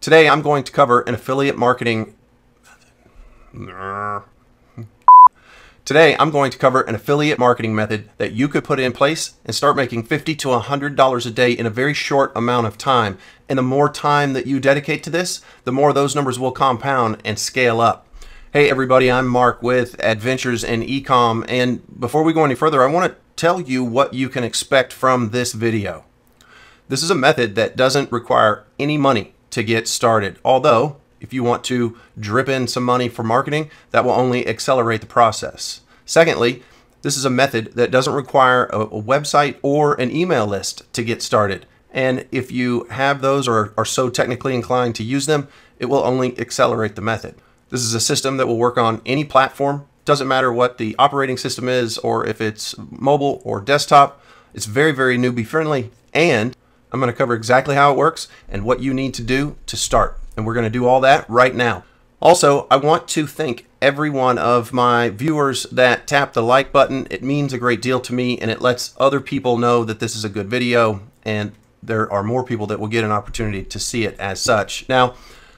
Today I'm going to cover an affiliate marketing method that you could put in place and start making $50 to $100 a day in a very short amount of time. And the more time that you dedicate to this, the more those numbers will compound and scale up. Hey everybody, I'm Mark with Adventures in eCom, and before we go any further, I want to tell you what you can expect from this video. This is a method that doesn't require any money to get started, although if you want to drip in some money for marketing, that will only accelerate the process. Secondly, this is a method that doesn't require a website or an email list to get started. And if you have those or are so technically inclined to use them, it will only accelerate the method. This is a system that will work on any platform. Doesn't matter what the operating system is or if it's mobile or desktop. It's very, very newbie friendly, and I'm going to cover exactly how it works and what you need to do to start. And we're going to do all that right now. Also, I want to thank every one of my viewers that tap the like button. It means a great deal to me, and it lets other people know that this is a good video, and there are more people that will get an opportunity to see it as such. Now,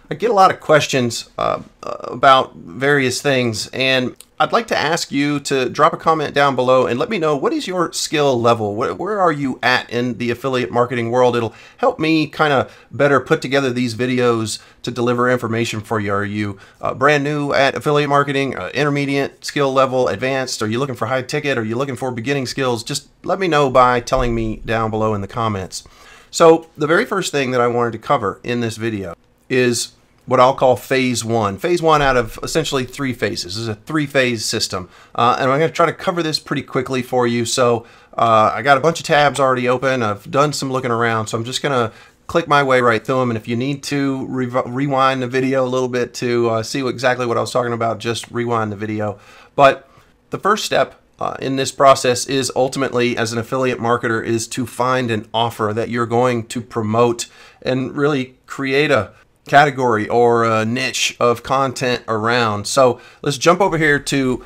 I get a lot of questions about various things, and I'd like to ask you to drop a comment down below and let me know, what is your skill level? Where are you at in the affiliate marketing world? It'll help me kind of better put together these videos to deliver information for you. Are you brand new at affiliate marketing, intermediate skill level, advanced? Are you looking for high ticket? Are you looking for beginning skills? Just let me know by telling me down below in the comments. So the very first thing that I wanted to cover in this video is what I'll call phase one. Phase one out of essentially three phases. This is a three-phase system. And I'm going to try to cover this pretty quickly for you. So I got a bunch of tabs already open. I've done some looking around. So I'm just going to click my way right through them. And if you need to rewind the video a little bit to see exactly what I was talking about, just rewind the video. But the first step in this process is ultimately, as an affiliate marketer, is to find an offer that you're going to promote and really create a category or a niche of content around. So let's jump over here to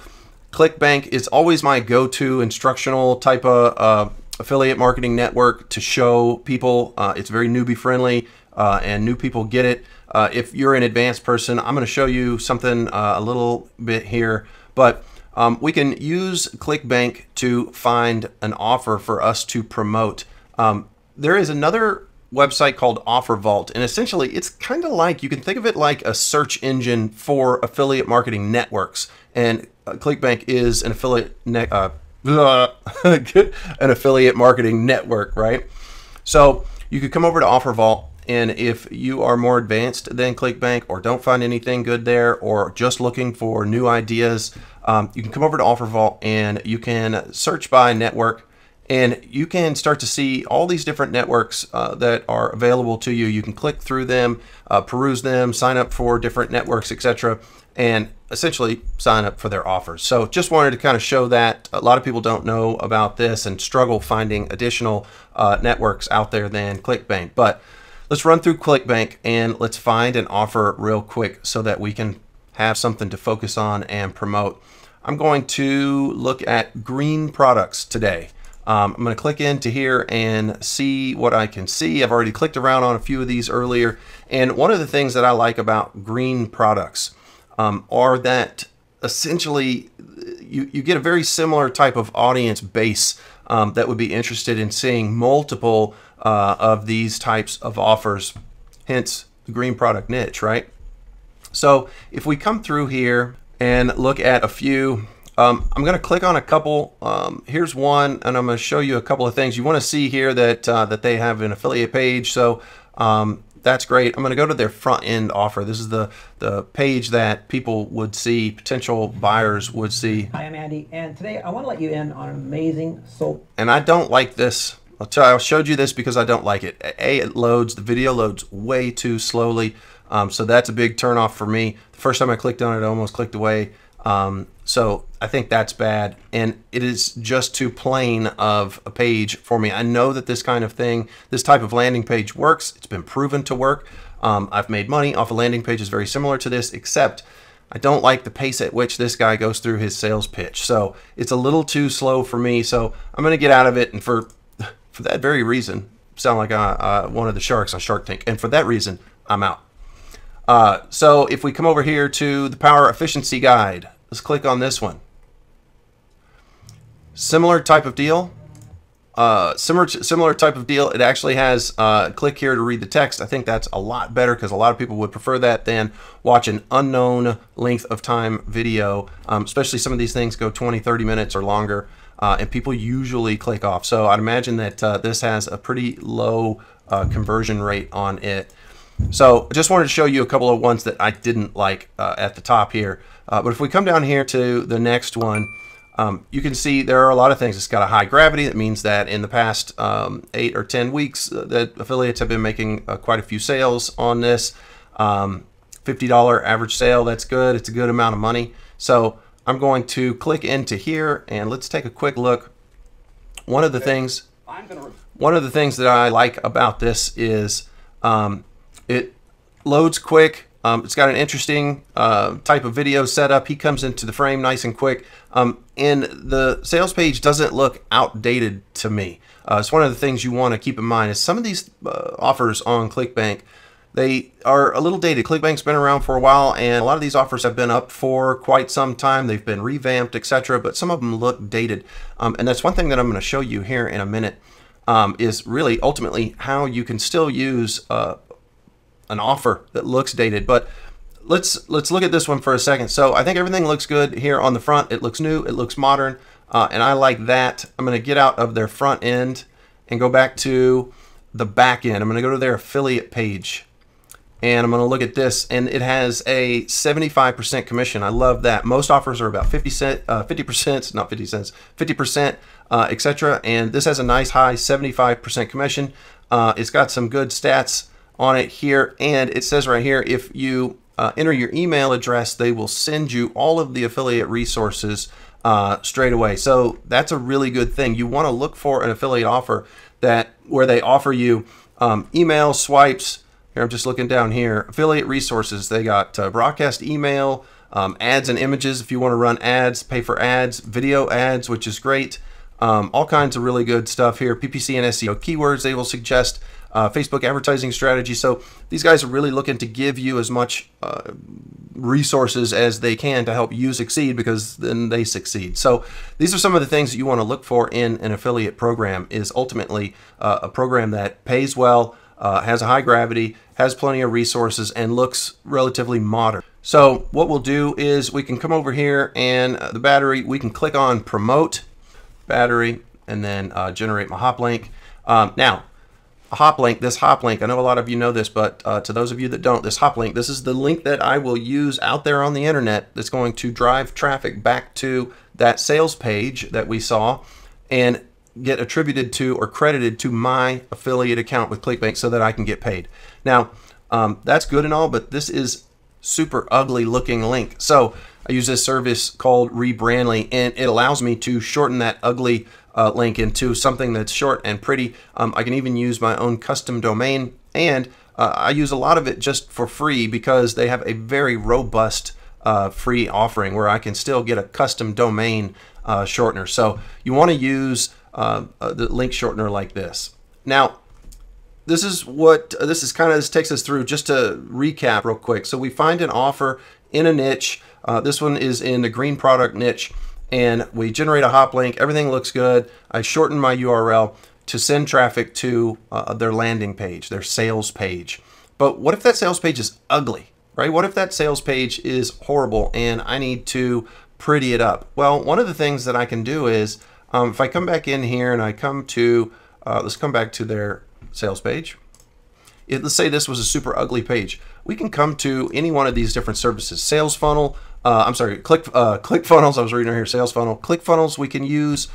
ClickBank. It's always my go-to instructional type of affiliate marketing network to show people. It's very newbie friendly and new people get it. If you're an advanced person, I'm going to show you something a little bit here, but we can use ClickBank to find an offer for us to promote. There is another website called Offer Vault, and essentially it's kind of like, you can think of it like a search engine for affiliate marketing networks, and ClickBank is an affiliate an affiliate marketing network, right? So you could come over to Offer Vault, and if you are more advanced than ClickBank or don't find anything good there or just looking for new ideas, you can come over to Offer Vault and you can search by network. And you can start to see all these different networks that are available to you. You can click through them, peruse them, sign up for different networks, etc., and essentially sign up for their offers. So just wanted to kind of show that. A lot of people don't know about this and struggle finding additional networks out there than ClickBank. But let's run through ClickBank and let's find an offer real quick so that we can have something to focus on and promote. I'm going to look at green products today. I'm going to click into here and see what I can see. I've already clicked around on a few of these earlier. And one of the things that I like about green products are that essentially you get a very similar type of audience base that would be interested in seeing multiple of these types of offers, hence the green product niche, right? So if we come through here and look at a few, I'm going to click on a couple. Here's one, and I'm going to show you a couple of things. You want to see here that that they have an affiliate page, so that's great. I'm going to go to their front end offer. This is the page that people would see, potential buyers would see. Hi, I'm Andy, and today I want to let you in on an amazing And I don't like this. I'll tell you, I showed you this because I don't like it. It loads, the video loads way too slowly, so that's a big turn off for me. The first time I clicked on it, I almost clicked away. So I think that's bad, and it is just too plain of a page for me. I know that this kind of thing, this type of landing page works. It's been proven to work. I've made money off a landing pages very similar to this, except I don't like the pace at which this guy goes through his sales pitch. So it's a little too slow for me. So I'm going to get out of it, and for that very reason, sound like one of the sharks on Shark Tank, and for that reason, I'm out. So if we come over here to the Power Efficiency Guide, let's click on this one. Similar type of deal. Similar type of deal. It actually has click here to read the text. I think that's a lot better because a lot of people would prefer that than watch an unknown length of time video. Especially some of these things go 20, 30 minutes or longer, and people usually click off. So I'd imagine that this has a pretty low conversion rate on it. So I just wanted to show you a couple of ones that I didn't like at the top here. But if we come down here to the next one, you can see there are a lot of things. It's got a high gravity. That means that in the past 8 or 10 weeks, that affiliates have been making quite a few sales on this. $50 average sale, that's good. It's a good amount of money. So I'm going to click into here and let's take a quick look. One of the things that I like about this is it loads quick. It's got an interesting type of video setup. He comes into the frame nice and quick. And the sales page doesn't look outdated to me. It's one of the things you want to keep in mind is some of these offers on ClickBank, they are a little dated. ClickBank's been around for a while, and a lot of these offers have been up for quite some time. They've been revamped, etc., but some of them look dated. And that's one thing that I'm going to show you here in a minute, is really ultimately how you can still use an offer that looks dated. But let's look at this one for a second. So I think everything looks good here on the front. It looks new, it looks modern, and I like that. I'm going to get out of their front end and go back to the back end. I'm going to go to their affiliate page, and I'm going to look at this, and it has a 75% commission. I love that. Most offers are about 50%, not 50 cents, 50%, etc. And this has a nice high 75% commission. It's got some good stats on it here, and it says right here, if you enter your email address, they will send you all of the affiliate resources straight away. So that's a really good thing. You want to look for an affiliate offer where they offer you email swipes. Here, I'm just looking down here. Affiliate resources. They got broadcast email, ads and images if you want to run ads, pay for ads, video ads, which is great. All kinds of really good stuff here. PPC and SEO keywords they will suggest. Facebook advertising strategy. So these guys are really looking to give you as much resources as they can to help you succeed, because then they succeed. So these are some of the things that you want to look for in an affiliate program, is ultimately a program that pays well, has a high gravity, has plenty of resources, and looks relatively modern. So what we'll do is we can come over here, and the battery, we can click on promote battery and then generate my hop link. Now, a hop link, this hop link, I know a lot of you know this, but to those of you that don't, this hop link, this is the link that I will use out there on the internet that's going to drive traffic back to that sales page that we saw and get attributed to or credited to my affiliate account with ClickBank so that I can get paid. Now, that's good and all, but this is super ugly looking link. So I use this service called Rebrandly, and it allows me to shorten that ugly link into something that's short and pretty. I can even use my own custom domain, and I use a lot of it just for free because they have a very robust free offering where I can still get a custom domain shortener. So you want to use the link shortener like this. Now, this takes us through, just to recap real quick. So we find an offer in a niche. This one is in the green product niche, and we generate a hop link. Everything looks good. I shorten my URL to send traffic to their landing page, their sales page. But what if that sales page is ugly, right? What if that sales page is horrible and I need to pretty it up? Well, one of the things that I can do is, if I come back in here and I come to, let's come back to their sales page. Let's say this was a super ugly page. We can come to any one of these different services. Sales funnel, ClickFunnels. I was reading right here, sales funnel. ClickFunnels we can use.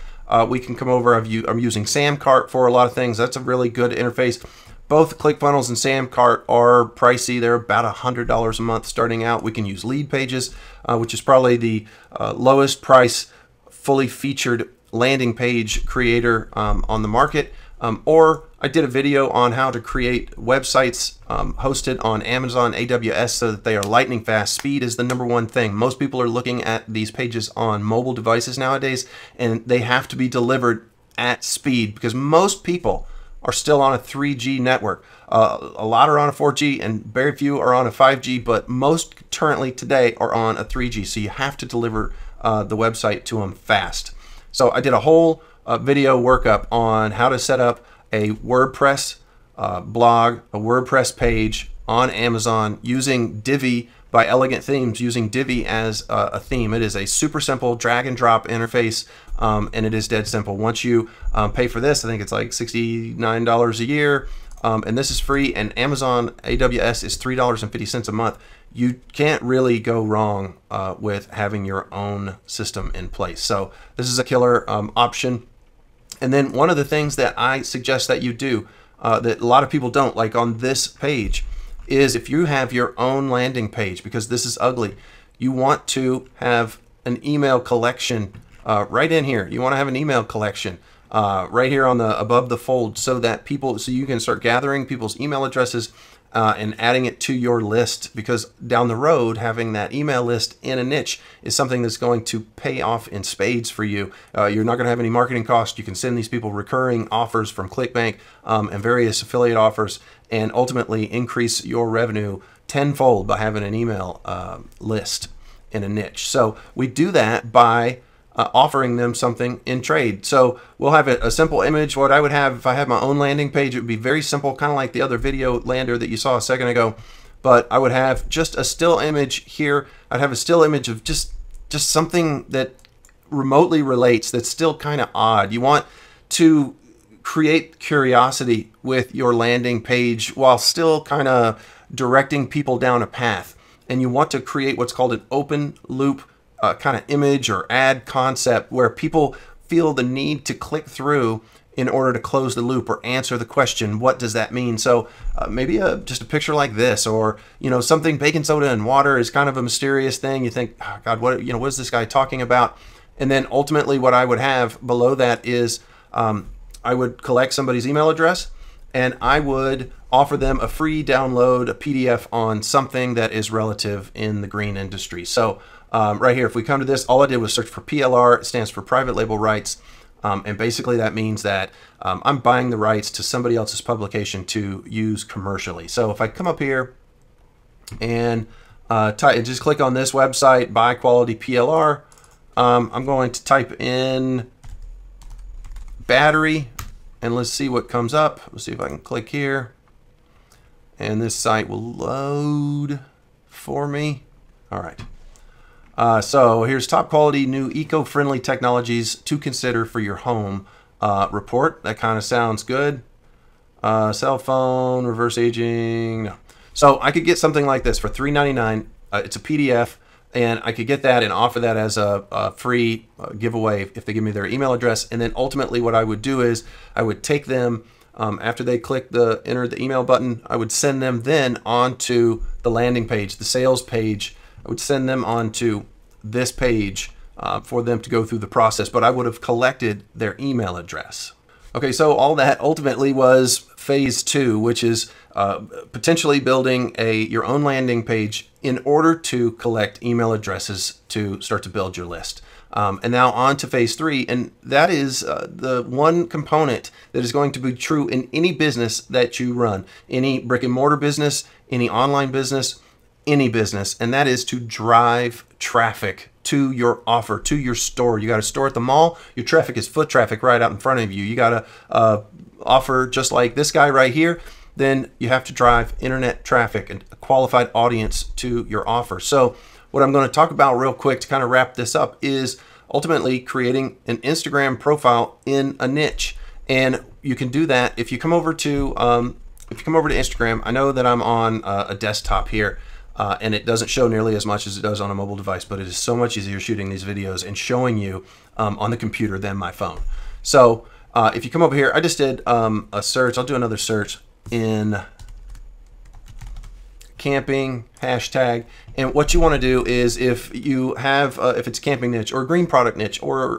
We can come over. I'm using Samcart for a lot of things. That's a really good interface. Both ClickFunnels and Samcart are pricey. They're about $100 a month starting out. We can use Lead Pages, which is probably the lowest price, fully featured landing page creator on the market. Or I did a video on how to create websites hosted on Amazon AWS so that they are lightning fast. Speed is the #1 thing. Most people are looking at these pages on mobile devices nowadays, and they have to be delivered at speed because most people are still on a 3G network. A lot are on a 4G and very few are on a 5G, but most currently today are on a 3G. So you have to deliver the website to them fast. So I did a whole video workup on how to set up a WordPress blog, a WordPress page on Amazon using Divi by Elegant Themes, using Divi as a theme. It is a super simple drag and drop interface, and it is dead simple. Once you pay for this, I think it's like $69 a year, and this is free, and Amazon AWS is $3.50 a month. You can't really go wrong with having your own system in place. So this is a killer option. And then one of the things that I suggest that you do that a lot of people don't, like on this page, is if you have your own landing page, because this is ugly, you want to have an email collection right in here. You want to have an email collection right here on the above the fold, so that so you can start gathering people's email addresses and adding it to your list, because down the road, having that email list in a niche is something that's going to pay off in spades for you. You're not going to have any marketing costs. You can send these people recurring offers from ClickBank and various affiliate offers, and ultimately increase your revenue tenfold by having an email list in a niche. So we do that by offering them something in trade. So we'll have a simple image. What I would have if I had my own landing page, it would be very simple, kind of like the other video lander that you saw a second ago. But I would have just a still image here. I'd have a still image of just something that remotely relates, that's still kind of odd. You want to create curiosity with your landing page while still kind of directing people down a path. And you want to create what's called an open loop kind of image or ad concept, where people feel the need to click through in order to close the loop or answer the question, what does that mean? So maybe just a picture like this, or something, baking soda and water is kind of a mysterious thing. You think, oh God, what is this guy talking about? And then ultimately what I would have below that is I would collect somebody's email address, and I would offer them a free download, a PDF on something that is relative in the green industry. So right here, if we come to this, all I did was search for PLR. It stands for private label rights. And basically that means that I'm buying the rights to somebody else's publication to use commercially. So if I come up here and just click on this website, buy quality PLR, I'm going to type in battery, and let's see what comes up. Let's see if I can click here, and this site will load for me. All right. So here's top quality new eco-friendly technologies to consider for your home report. That kind of sounds good. Cell phone, reverse aging. No. So I could get something like this for $3.99. It's a PDF, and I could get that and offer that as a free giveaway if they give me their email address. And then ultimately what I would do is I would take them, after they click enter the email button, I would send them then onto the landing page, the sales page. I would send them onto this page for them to go through the process, but I would have collected their email address. Okay, so all that ultimately was phase 2, which is potentially building your own landing page in order to collect email addresses to start to build your list. And now on to phase 3, and that is the one component that is going to be true in any business that you run, any brick and mortar business, any online business, any business, and that is to drive traffic to your offer, to your store. You got a store at the mall, your traffic is foot traffic right out in front of you. You got a offer just like this guy right here, then you have to drive internet traffic and a qualified audience to your offer. So what I'm going to talk about real quick to kind of wrap this up is ultimately creating an Instagram profile in a niche. And you can do that if you come over to Instagram. I know that I'm on a desktop here. And it doesn't show nearly as much as it does on a mobile device, but it is so much easier shooting these videos and showing you on the computer than my phone. So if you come over here, I just did a search. I'll do another search in camping hashtag. And what you want to do is if you have, if it's camping niche or green product niche or,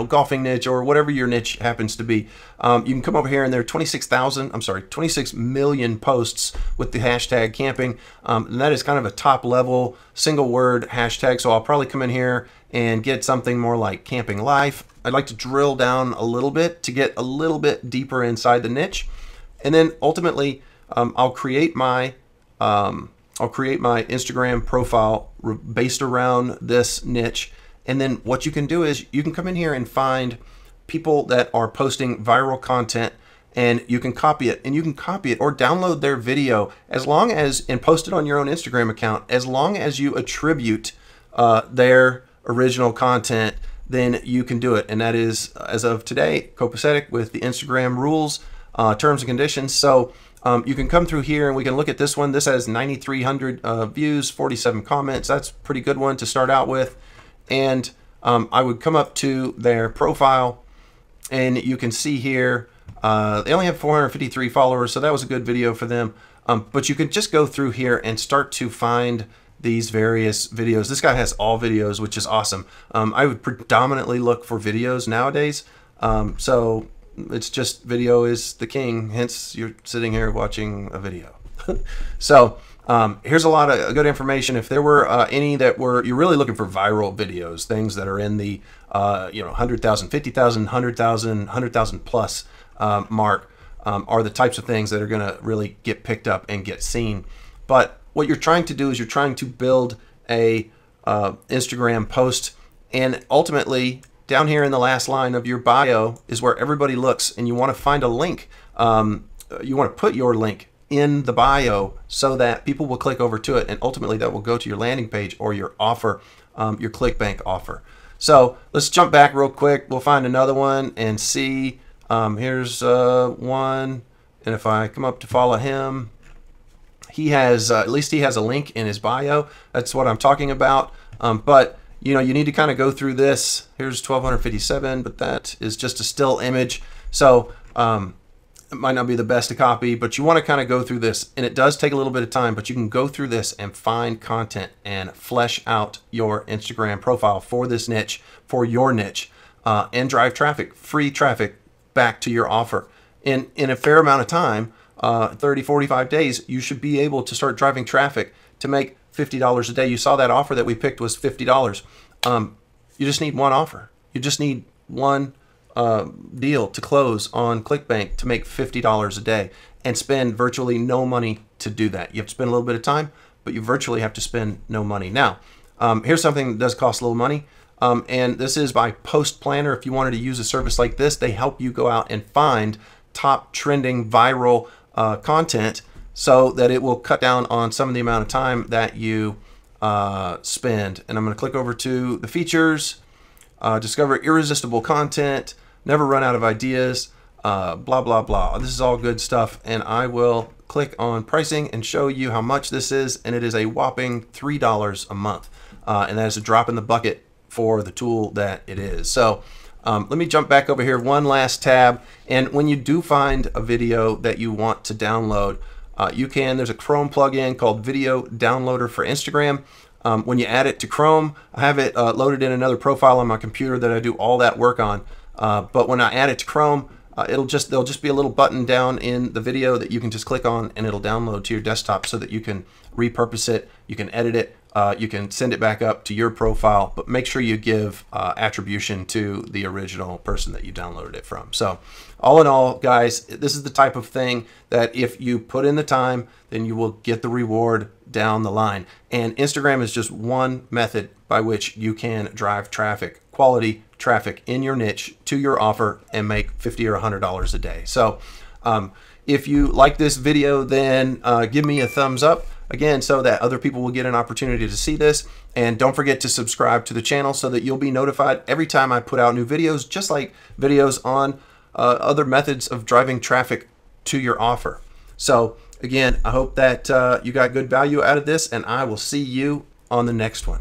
golfing niche or whatever your niche happens to be, you can come over here and there are 26 million posts with the hashtag camping. And that is kind of a top level single word hashtag. So I'll probably come in here and get something more like camping life. I'd like to drill down a little bit to get a little bit deeper inside the niche. And then ultimately, I'll create my Instagram profile based around this niche. And then what you can do is you can come in here and find people that are posting viral content, and you can copy it, or download their video as long as, and post it on your own Instagram account, as long as you attribute their original content, then you can do it. And that is, as of today, copacetic with the Instagram rules, terms and conditions. So you can come through here and we can look at this one. This has 9,300 views, 47 comments. That's a pretty good one to start out with. And I would come up to their profile, and you can see here, they only have 453 followers, so that was a good video for them. But you can just go through here and start to find these various videos. This guy has all videos, which is awesome. I would predominantly look for videos nowadays. So it's just video is the king, hence you're sitting here watching a video. So here's a lot of good information. If there were any that were, you're really looking for viral videos, things that are in the 100,000, 50,000, 100,000, 100,000 plus mark, are the types of things that are going to really get picked up and get seen. But what you're trying to do is you're trying to build a Instagram post, and ultimately down here in the last line of your bio is where everybody looks, and you want to find a link. You want to put your link in the bio so that people will click over to it, and ultimately that will go to your landing page or your offer, your ClickBank offer. So let's jump back real quick. We'll find another one and see. Here's one, and if I come up to follow him, he has at least he has a link in his bio. That's what I'm talking about. But you need to kind of go through this. Here's 1257, but that is just a still image, so it might not be the best to copy, but you want to kind of go through this, and it does take a little bit of time, but you can go through this and find content and flesh out your Instagram profile for this niche, for your niche, and drive traffic, free traffic, back to your offer. In a fair amount of time, 30, 45 days, you should be able to start driving traffic to make $50 a day. You saw that offer that we picked was $50. You just need one offer. You just need one deal to close on ClickBank to make $50 a day and spend virtually no money to do that. You have to spend a little bit of time, but you virtually have to spend no money. Now, here's something that does cost a little money. And this is by Post Planner. If you wanted to use a service like this, they help you go out and find top trending viral content so that it will cut down on some of the amount of time that you spend. And I'm going to click over to the features, discover irresistible content, never run out of ideas, blah, blah, blah. This is all good stuff. And I will click on pricing and show you how much this is. And it is a whopping $3 a month. And that is a drop in the bucket for the tool that it is. So let me jump back over here, one last tab. And when you do find a video that you want to download, there's a Chrome plugin called Video Downloader for Instagram. When you add it to Chrome, I have it loaded in another profile on my computer that I do all that work on. But when I add it to Chrome, there'll just be a little button down in the video that you can just click on, and it'll download to your desktop so that you can repurpose it, you can edit it, you can send it back up to your profile, but make sure you give attribution to the original person that you downloaded it from. So all in all, guys, this is the type of thing that if you put in the time, then you will get the reward down the line. And Instagram is just one method by which you can drive traffic, quality traffic in your niche to your offer and make $50 or $100 a day. So if you like this video, then give me a thumbs up. Again, so that other people will get an opportunity to see this. And don't forget to subscribe to the channel so that you'll be notified every time I put out new videos, just like videos on other methods of driving traffic to your offer. So again, I hope that you got good value out of this, and I will see you on the next one.